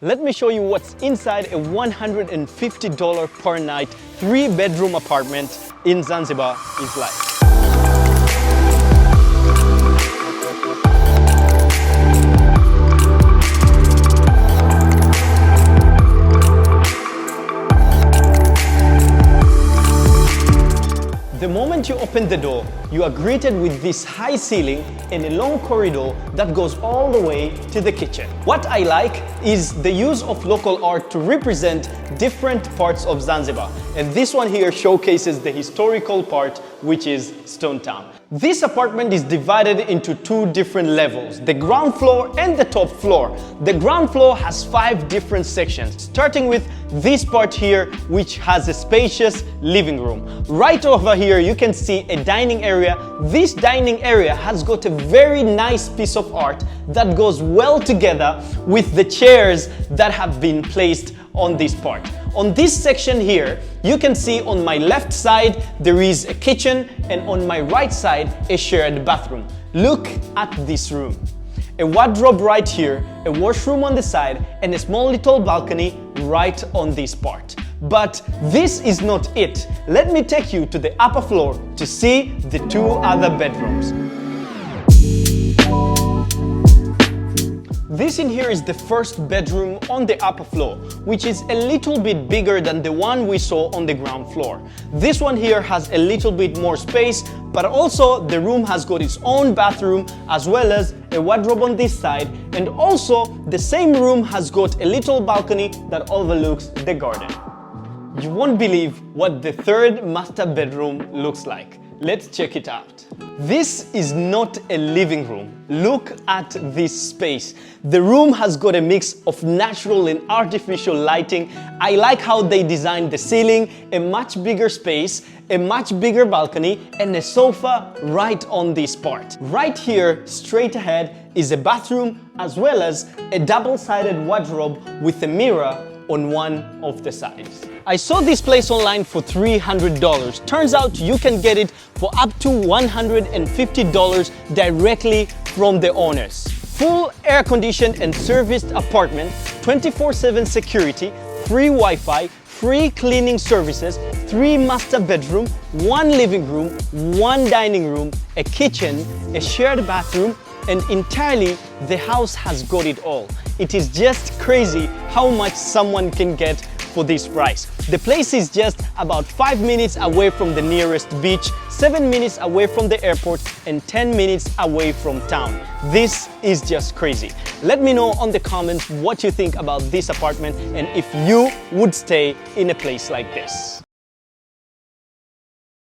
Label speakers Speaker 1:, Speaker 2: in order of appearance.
Speaker 1: Let me show you what's inside a $150 per night 3-bedroom apartment in Zanzibar is like. The moment you open the door, you are greeted with this high ceiling and a long corridor that goes all the way to the kitchen. What I like is the use of local art to represent different parts of Zanzibar. And this one here showcases the historical part, which is Stone Town. This apartment is divided into 2 different levels, the ground floor and the top floor. The ground floor has 5 different sections, starting with this part here, which has a spacious living room. Right over here, you can see a dining area. This dining area has got a very nice piece of art that goes well together with the chairs that have been placed on this part. On this section here, you can see on my left side there is a kitchen, and on my right side a shared bathroom. Look at this room. A wardrobe right here, a washroom on the side, and a small little balcony right on this part. But this is not it. Let me take you to the upper floor to see the 2 other bedrooms. This in here is the first bedroom on the upper floor, which is a little bit bigger than the one we saw on the ground floor. This one here has a little bit more space, but also the room has got its own bathroom as well as a wardrobe on this side, and also the same room has got a little balcony that overlooks the garden. You won't believe what the 3rd master bedroom looks like. Let's check it out. This is not a living room. Look at this space. The room has got a mix of natural and artificial lighting. I like how they designed the ceiling, a much bigger space, a much bigger balcony, and a sofa right on this part. Right here, straight ahead, is a bathroom as well as a double-sided wardrobe with a mirror on one of the sides. I saw this place online for $300. Turns out you can get it for up to $150 directly from the owners. Full air-conditioned and serviced apartment, 24/7 security, free Wi-Fi, free cleaning services, 3 master bedroom, 1 living room, 1 dining room, a kitchen, a shared bathroom, and entirely the house has got it all. It is just crazy how much someone can get for this price. The place is just about 5 minutes away from the nearest beach, 7 minutes away from the airport, and 10 minutes away from town. This is just crazy. Let me know on the comments what you think about this apartment and if you would stay in a place like this.